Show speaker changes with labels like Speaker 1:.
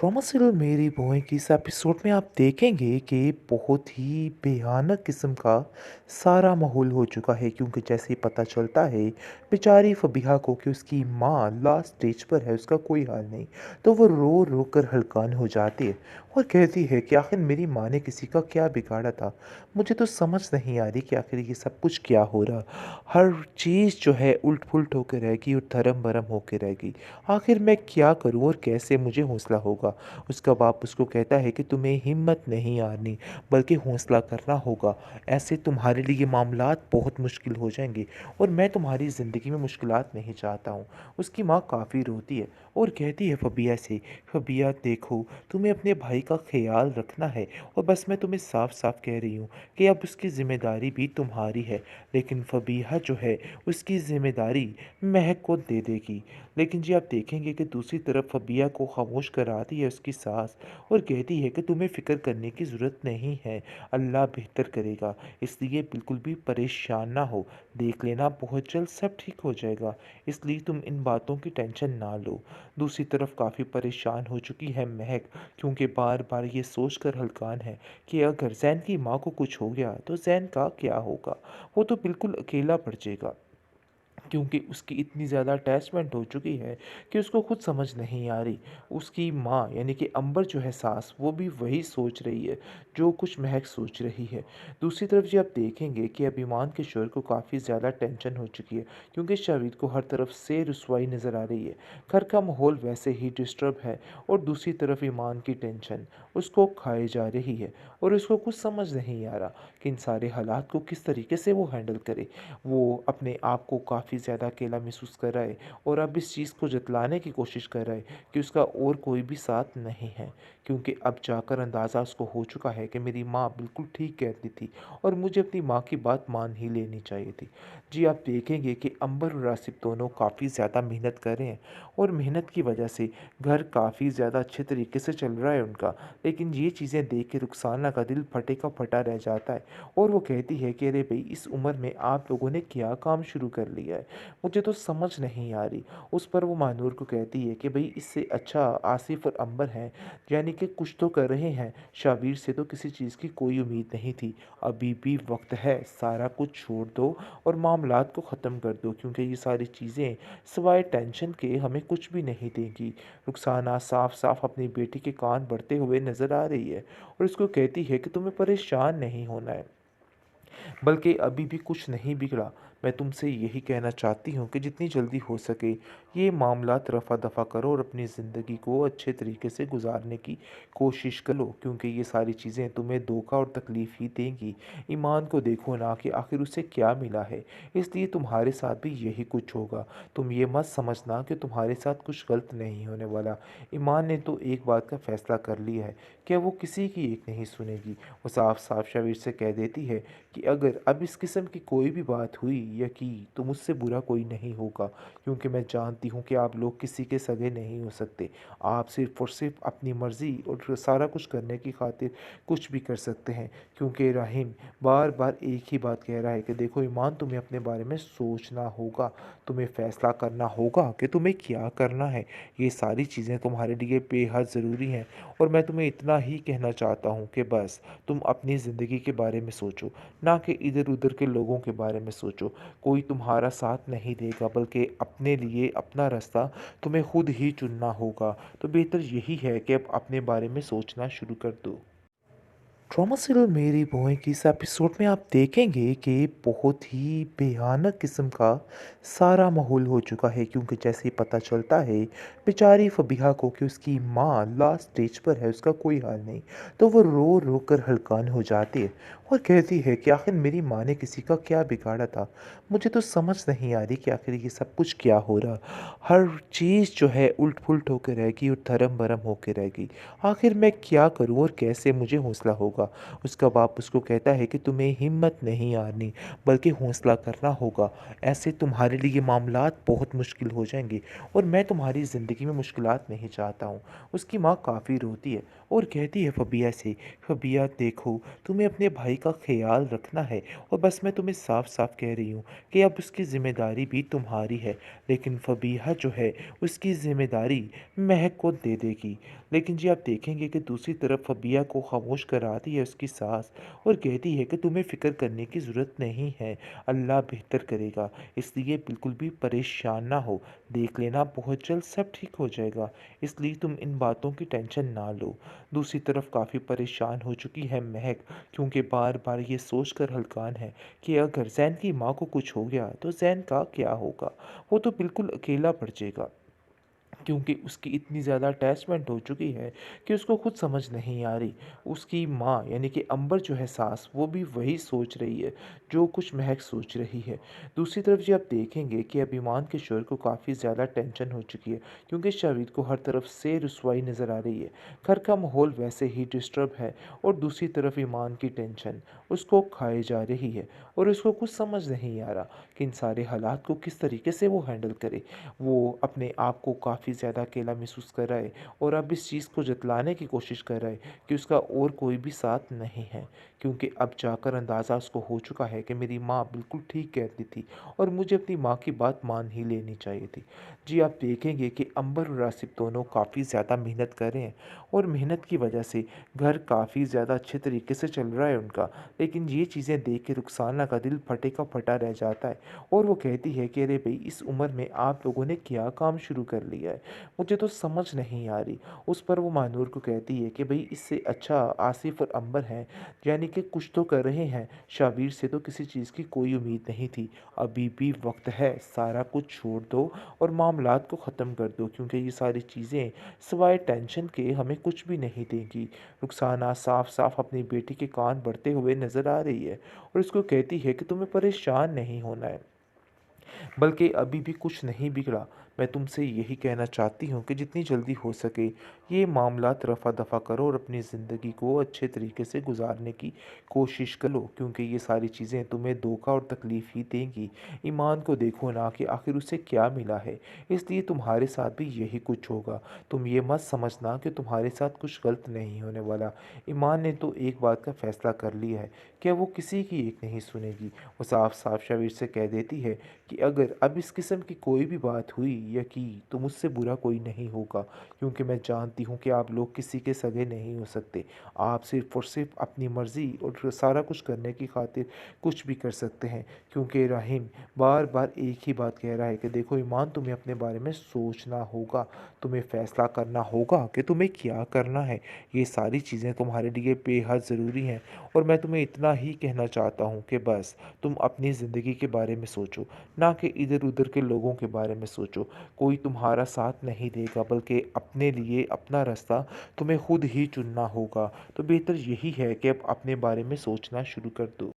Speaker 1: Trauma serial मेरी बहू की इस एपिसोड में आप देखेंगे कि बहुत ही भयानक किस्म का सारा माहौल हो चुका है, क्योंकि जैसे ही पता चलता है बेचारी फबीहा को कि उसकी माँ लास्ट स्टेज पर है, उसका कोई हाल नहीं, तो वो रो रो कर हल्कान हो जाती है और कहती है कि आखिर मेरी माँ ने किसी का क्या बिगाड़ा था। मुझे तो समझ नहीं आ रही कि आखिर ये सब कुछ क्या हो रहा। हर चीज़ जो है उल्ट पुल्ट होकर रहेगी और धर्म भरम होकर रहेगी। आखिर मैं क्या करूँ और कैसे मुझे हौसला होगा। उसका बाप उसको कहता है कि तुम्हें हिम्मत नहीं हारनी, बल्कि हौसला करना होगा। ऐसे तुम्हारे लिए मामलात बहुत मुश्किल हो जाएंगे और मैं तुम्हारी ज़िंदगी में मुश्किलात नहीं चाहता हूँ। उसकी माँ काफ़ी रोती है और कहती है फबिया से, फबिया देखो, तुम्हें अपने भाई का ख्याल रखना है और बस मैं तुम्हें साफ साफ कह रही हूँ कि अब उसकी ज़िम्मेदारी भी तुम्हारी है। लेकिन फबीहा जो है उसकी ज़िम्मेदारी महक को दे देगी। लेकिन जी आप देखेंगे कि दूसरी तरफ फबिया को खामोश कराती है उसकी सास और कहती है कि तुम्हें फ़िक्र करने की ज़रूरत नहीं है, अल्लाह बेहतर करेगा, इसलिए बिल्कुल भी परेशान ना हो। देख लेना बहुत जल्द सब ठीक हो जाएगा, इसलिए तुम इन बातों की टेंशन ना लो। दूसरी तरफ काफ़ी परेशान हो चुकी है महक, क्योंकि बार बार ये सोच कर हलकान है कि अगर जैन की माँ को कुछ हो गया तो जैन का क्या होगा। वो तो बिल्कुल अकेला पड़ जाएगा, क्योंकि उसकी इतनी ज़्यादा अटैचमेंट हो चुकी है कि उसको खुद समझ नहीं आ रही। उसकी माँ यानी कि अंबर जो है सास, वो भी वही सोच रही है जो कुछ महक सोच रही है। दूसरी तरफ जी आप देखेंगे कि अब ईमान के शोर को काफ़ी ज़्यादा टेंशन हो चुकी है, क्योंकि शाविद को हर तरफ से रुसवाई नज़र आ रही है। घर का माहौल वैसे ही डिस्टर्ब है और दूसरी तरफ ईमान की टेंशन उसको खाए जा रही है और उसको कुछ समझ नहीं आ रहा कि इन सारे हालात को किस तरीके से वो हैंडल करे। वो अपने आप को काफ़ी ज़्यादा अकेला महसूस कर रहा है और अब इस चीज़ को जतलाने की कोशिश कर रहा है कि उसका और कोई भी साथ नहीं है, क्योंकि अब जाकर अंदाज़ा उसको हो चुका है कि मेरी माँ बिल्कुल ठीक कहती थी और मुझे अपनी माँ की बात मान ही लेनी चाहिए थी। जी आप देखेंगे कि अंबर और आसिफ दोनों काफ़ी ज़्यादा मेहनत कर रहे हैं और मेहनत की वजह से घर काफ़ी ज़्यादा अच्छे तरीके से चल रहा है उनका। लेकिन ये चीज़ें देख के रुखसाना का दिल फटे का फटा रह जाता है और वो कहती है कि अरे भाई, इस उम्र में आप लोगों ने क्या काम शुरू कर लिया है, मुझे तो समझ नहीं आ रही। उस पर वो मानूर को कहती है कि भाई, इससे अच्छा आसिफ और अंबर हैं, यानी कि कुछ तो कर रहे हैं। शाबीर से तो किसी चीज़ की कोई उम्मीद नहीं थी। अभी भी वक्त है, सारा कुछ छोड़ दो और मामलात को ख़त्म कर दो, क्योंकि ये सारी चीज़ें सिवाय टेंशन के हमें कुछ भी नहीं देंगी। रुखसाना साफ साफ अपनी बेटी के कान बढ़ते हुए नज़र आ रही है और उसको कहती है कि तुम्हें परेशान नहीं होना है, बल्कि अभी भी कुछ नहीं बिगड़ा। मैं तुमसे यही कहना चाहती हूँ कि जितनी जल्दी हो सके ये मामलात रफ़ा दफ़ा करो और अपनी ज़िंदगी को अच्छे तरीके से गुजारने की कोशिश करो, क्योंकि ये सारी चीज़ें तुम्हें धोखा और तकलीफ़ ही देंगी। ईमान को देखो ना कि आखिर उसे क्या मिला है, इसलिए तुम्हारे साथ भी यही कुछ होगा। तुम ये मत समझना कि तुम्हारे साथ कुछ गलत नहीं होने वाला। ईमान ने तो एक बात का फ़ैसला कर लिया है कि वो किसी की एक नहीं सुनेगी। वो साफ साफ शबीर से कह देती है कि अगर अब इस किस्म की कोई भी बात हुई या की तो मुझसे बुरा कोई नहीं होगा, क्योंकि मैं जानती हूँ कि आप लोग किसी के सगे नहीं हो सकते। आप सिर्फ़ और सिर्फ अपनी मर्ज़ी और सारा कुछ करने की खातिर कुछ भी कर सकते हैं, क्योंकि रहीम बार बार एक ही बात कह रहा है कि देखो ईमान, तुम्हें अपने बारे में सोचना होगा, तुम्हें फ़ैसला करना होगा कि तुम्हें क्या करना है। ये सारी चीज़ें तुम्हारे लिए बेहद ज़रूरी हैं और मैं तुम्हें इतना ही कहना चाहता हूँ कि बस तुम अपनी ज़िंदगी के बारे में सोचो, ना कि इधर उधर के लोगों के बारे में सोचो। कोई तुम्हारा साथ नहीं देगा, बल्कि अपने लिए अपना रास्ता तुम्हें खुद ही चुनना होगा। तो बेहतर यही है कि अब अपने बारे में सोचना शुरू कर दो। ट्रॉमा सीरियल मेरी बहू की इस एपिसोड में आप देखेंगे कि बहुत ही भयानक किस्म का सारा माहौल हो चुका है, क्योंकि जैसे ही पता चलता है बेचारी फबीहा को कि उसकी माँ लास्ट स्टेज पर है, उसका कोई हाल नहीं, तो वो रो रो कर हल्कान हो जाती है और कहती है कि आखिर मेरी माँ ने किसी का क्या बिगाड़ा था। मुझे तो समझ नहीं आ रही कि आखिर ये सब कुछ क्या हो रहा। हर चीज़ जो है उल्ट पुल्ट होकर रहेगी और धर्म भरम होकर रहेगी। आखिर मैं क्या करूँ और कैसे मुझे हौसला होगा। होगा। उसका बाप उसको कहता है कि तुम्हें हिम्मत नहीं हारनी बल्कि हौसला करना होगा। ऐसे तुम्हारे लिए मामलात बहुत मुश्किल हो जाएंगे और मैं तुम्हारी ज़िंदगी में मुश्किलात नहीं चाहता हूँ। उसकी माँ काफ़ी रोती है और कहती है फबिया से, फबिया देखो, तुम्हें अपने भाई का ख्याल रखना है और बस मैं तुम्हें साफ साफ कह रही हूँ कि अब उसकी ज़िम्मेदारी भी तुम्हारी है। लेकिन फबीहा जो है उसकी ज़िम्मेदारी महक को दे देगी। लेकिन जी आप देखेंगे कि दूसरी तरफ फबिया को खामोश कराती है उसकी सास और कहती है कि तुम्हें फ़िक्र करने की ज़रूरत नहीं है, अल्लाह बेहतर करेगा, इसलिए बिल्कुल भी परेशान ना हो, देख लेना बहुत जल्द सब ठीक हो जाएगा, इसलिए तुम इन बातों की टेंशन ना लो। दूसरी तरफ काफ़ी परेशान हो चुकी है महक, क्योंकि बार बार ये सोच कर हलकान है कि अगर जैन की माँ को कुछ हो गया तो जैन का क्या होगा। वो तो बिल्कुल अकेला पड़ जाएगा, क्योंकि उसकी इतनी ज़्यादा अटैचमेंट हो चुकी है कि उसको खुद समझ नहीं आ रही। उसकी माँ यानी कि अंबर जो है सास, वो भी वही सोच रही है जो कुछ महक सोच रही है। दूसरी तरफ जी आप देखेंगे कि अब ईमान के शोहर को काफ़ी ज़्यादा टेंशन हो चुकी है, क्योंकि शाविद को हर तरफ से रुसवाई नज़र आ रही है। घर का माहौल वैसे ही डिस्टर्ब है और दूसरी तरफ ईमान की टेंशन उसको खाए जा रही है और उसको कुछ समझ नहीं आ रहा कि इन सारे हालात को किस तरीके से वो हैंडल करे। वो अपने आप को काफ़ी ज़्यादा अकेला महसूस कर रहा है और अब इस चीज़ को जतलाने की कोशिश कर रहा है कि उसका और कोई भी साथ नहीं है, क्योंकि अब जाकर अंदाज़ा उसको हो चुका है कि मेरी माँ बिल्कुल ठीक कहती थी और मुझे अपनी माँ की बात मान ही लेनी चाहिए थी। जी आप देखेंगे कि अंबर और आसिफ दोनों काफ़ी ज़्यादा मेहनत कर रहे हैं और मेहनत की वजह से घर काफ़ी ज़्यादा अच्छे तरीके से चल रहा है उनका। लेकिन ये चीज़ें देख के रुखसाना का दिल फटे का फटा रह जाता है और वो कहती है कि अरे भाई, इस उम्र में आप लोगों ने क्या काम शुरू कर लिया है, मुझे तो समझ नहीं आ रही। उस पर वो मानूर को कहती है कि भाई, इससे अच्छा आसिफ और अंबर हैं, यानी कि कुछ तो कर रहे हैं। शाबिर से तो किसी चीज़ की कोई उम्मीद नहीं थी, अभी भी वक्त है, सारा कुछ छोड़ दो और मामलात को ख़त्म कर दो, क्योंकि ये सारी चीज़ें सिवाय टेंशन के हमें कुछ भी नहीं देंगी। रुखसाना साफ साफ अपनी बेटी के कान बढ़ते हुए नज़र आ रही है और उसको कहती है कि तुम्हें परेशान नहीं होना है, बल्कि अभी भी कुछ नहीं बिगड़ा। मैं तुमसे यही कहना चाहती हूँ कि जितनी जल्दी हो सके ये मामलात रफ़ा दफ़ा करो और अपनी ज़िंदगी को अच्छे तरीके से गुजारने की कोशिश करो, क्योंकि ये सारी चीज़ें तुम्हें धोखा और तकलीफ़ ही देंगी। ईमान को देखो ना कि आखिर उसे क्या मिला है, इसलिए तुम्हारे साथ भी यही कुछ होगा। तुम ये मत समझना कि तुम्हारे साथ कुछ गलत नहीं होने वाला। ईमान ने तो एक बात का फ़ैसला कर लिया है कि वो किसी की एक नहीं सुनेगी। वो साफ साफ शबीर से कह देती है कि अगर अब इस किस्म की कोई भी बात हुई या की तो मुझसे बुरा कोई नहीं होगा, क्योंकि मैं जानती हूँ कि आप लोग किसी के सगे नहीं हो सकते। आप सिर्फ और सिर्फ अपनी मर्ज़ी और सारा कुछ करने की खातिर कुछ भी कर सकते हैं, क्योंकि रहीम बार बार एक ही बात कह रहा है कि देखो ईमान, तुम्हें अपने बारे में सोचना होगा, तुम्हें फ़ैसला करना होगा कि तुम्हें क्या करना है। ये सारी चीज़ें तुम्हारे लिए बेहद ज़रूरी हैं और मैं तुम्हें इतना ही कहना चाहता हूँ कि बस तुम अपनी ज़िंदगी के बारे में सोचो, ना कि इधर उधर के लोगों के बारे में सोचो। कोई तुम्हारा साथ नहीं देगा, बल्कि अपने लिए अपना रास्ता तुम्हें खुद ही चुनना होगा। तो बेहतर यही है कि अब अपने बारे में सोचना शुरू कर दो।